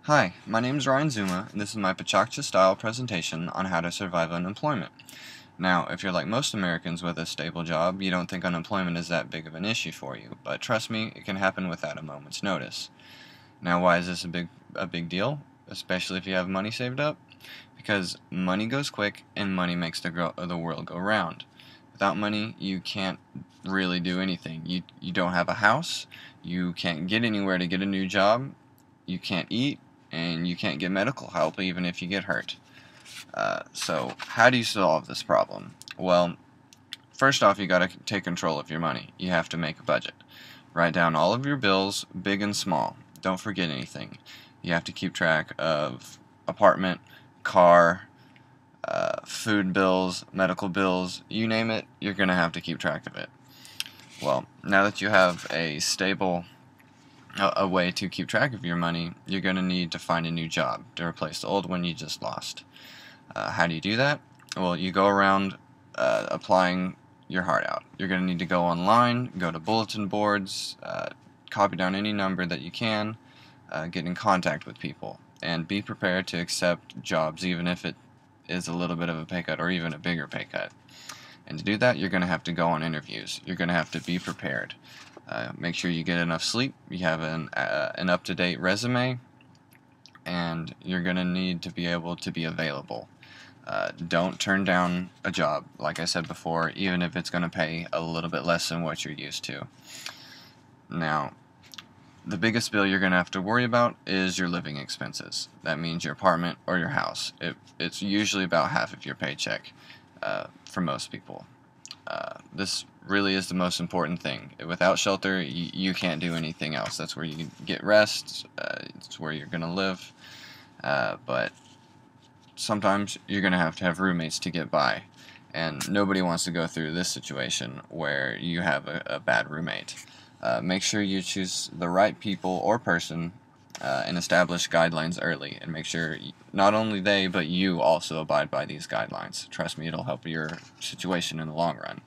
Hi, my name is Ryan Zuma, and this is my Pachakcha-style presentation on how to survive unemployment. Now, if you're like most Americans with a stable job, you don't think unemployment is that big of an issue for you, but trust me, it can happen without a moment's notice. Now, why is this a big deal, especially if you have money saved up? Because money goes quick, and money makes the world go round. Without money, you can't really do anything. You don't have a house, you can't get anywhere to get a new job, you can't eat, and you can't get medical help even if you get hurt. So how do you solve this problem? Well, first off, you got to take control of your money. You have to make a budget. Write down all of your bills, big and small. Don't forget anything. You have to keep track of apartment, car, food bills, medical bills, you name it, you're going to have to keep track of it. Well, now that you have a way to keep track of your money, you're going to need to find a new job to replace the old one you just lost. How do you do that? Well, you go around applying your heart out. You're going to need to go online, go to bulletin boards, copy down any number that you can, get in contact with people, and be prepared to accept jobs even if it is a little bit of a pay cut or even a bigger pay cut. And to do that, you're going to have to go on interviews. You're going to have to be prepared. Make sure you get enough sleep, you have an up-to-date resume, and you're going to need to be able to be available. Don't turn down a job, like I said before, even if it's going to pay a little bit less than what you're used to. Now, the biggest bill you're going to have to worry about is your living expenses. That means your apartment or your house. It's usually about half of your paycheck for most people. This really is the most important thing. Without shelter, you can't do anything else. That's where you get rest. It's where you're going to live. But sometimes you're going to have roommates to get by. And nobody wants to go through this situation where you have a bad roommate. Make sure you choose the right people or person and establish guidelines early, and make sure not only they but you also abide by these guidelines. Trust me, it'll help your situation in the long run.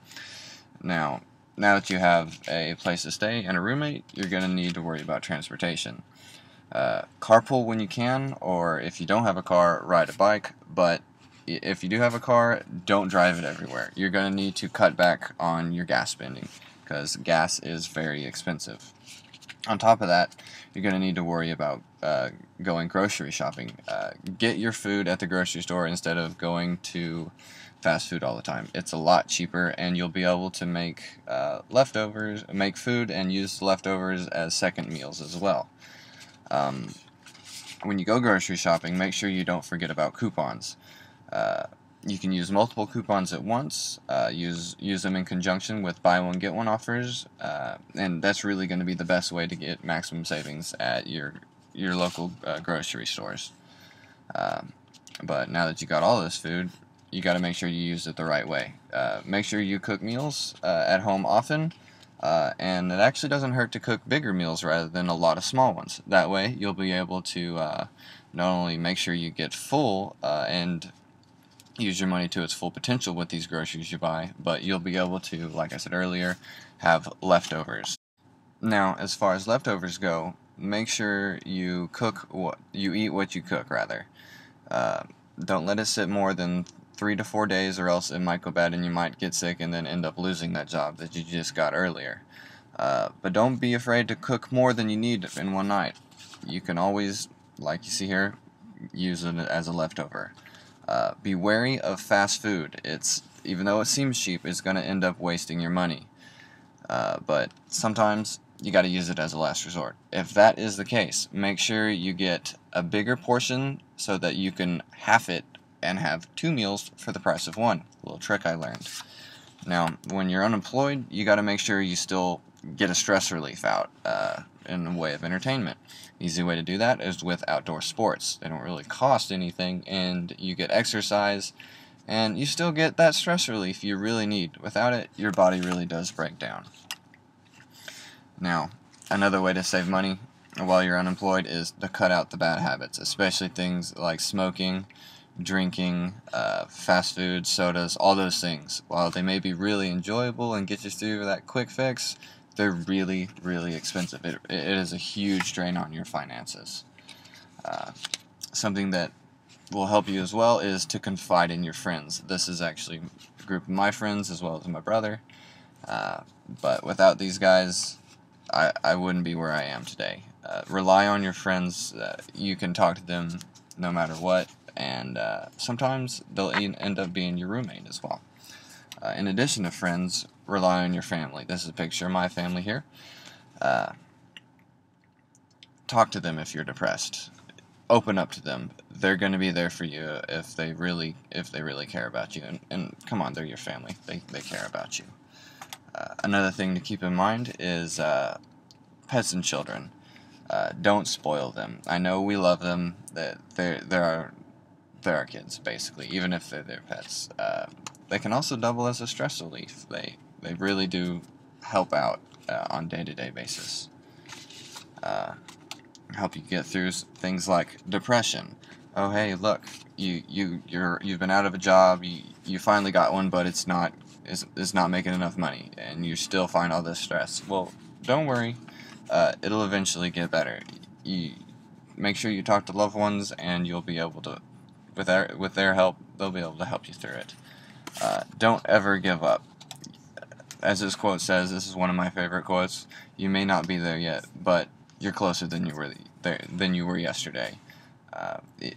Now that you have a place to stay and a roommate, you're going to need to worry about transportation. Carpool when you can, or if you don't have a car, ride a bike, but if you do have a car, don't drive it everywhere. You're going to need to cut back on your gas spending, because gas is very expensive. On top of that, you're going to need to worry about going grocery shopping. Get your food at the grocery store instead of going to fast food all the time. It's a lot cheaper, and you'll be able to make leftovers, make food, and use leftovers as second meals as well. When you go grocery shopping, make sure you don't forget about coupons. You can use multiple coupons at once, use them in conjunction with buy one get one offers, and that's really going to be the best way to get maximum savings at your local grocery stores. But now that you got all this food, you got to make sure you use it the right way. Make sure you cook meals at home often, and it actually doesn't hurt to cook bigger meals rather than a lot of small ones. That way you'll be able to not only make sure you get full and use your money to its full potential with these groceries you buy, but you'll be able to, like I said earlier, have leftovers. Now, as far as leftovers go, make sure you eat what you cook, rather. Don't let it sit more than 3 to 4 days, or else it might go bad and you might get sick and then end up losing that job that you just got earlier. But don't be afraid to cook more than you need in one night. You can always, like you see here, use it as a leftover. Be wary of fast food. Even though it seems cheap, it's going to end up wasting your money. But sometimes you got to use it as a last resort. If that is the case, make sure you get a bigger portion so that you can half it and have 2 meals for the price of one. A little trick I learned. Now, when you're unemployed, you got to make sure you still get a stress relief out in a way of entertainment. Easy way to do that is with outdoor sports. They don't really cost anything, and you get exercise, and you still get that stress relief you really need. Without it, your body really does break down. Now, another way to save money while you're unemployed is to cut out the bad habits, especially things like smoking, drinking, fast food, sodas, all those things. While they may be really enjoyable and get you through that quick fix, they're really, really expensive. It is a huge drain on your finances. Uh, Something that will help you as well is to confide in your friends. This is actually a group of my friends as well as my brother. But without these guys, I wouldn't be where I am today. Rely on your friends. You can talk to them no matter what, and sometimes they'll end up being your roommate as well. In addition to friends, rely on your family. This is a picture of my family here. Uh, Talk to them if you're depressed. Open up to them. They're going to be there for you if they really care about you. And come on, they're your family. They care about you. Another thing to keep in mind is pets and children. Don't spoil them. I know we love them. That they're our kids basically, even if they're their pets. They can also double as a stress relief. They really do help out on day-to-day basis. Help you get through things like depression. Oh hey, look, you've been out of a job. You finally got one, but it's not making enough money, and you still find all this stress. Well, don't worry. It'll eventually get better. You make sure you talk to loved ones, and you'll be able to, with their help, they'll be able to help you through it. Don't ever give up. As this quote says, this is one of my favorite quotes. You may not be there yet, but you're closer than you were yesterday.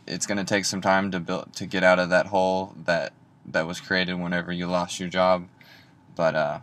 It's going to take some time to get out of that hole that was created whenever you lost your job, but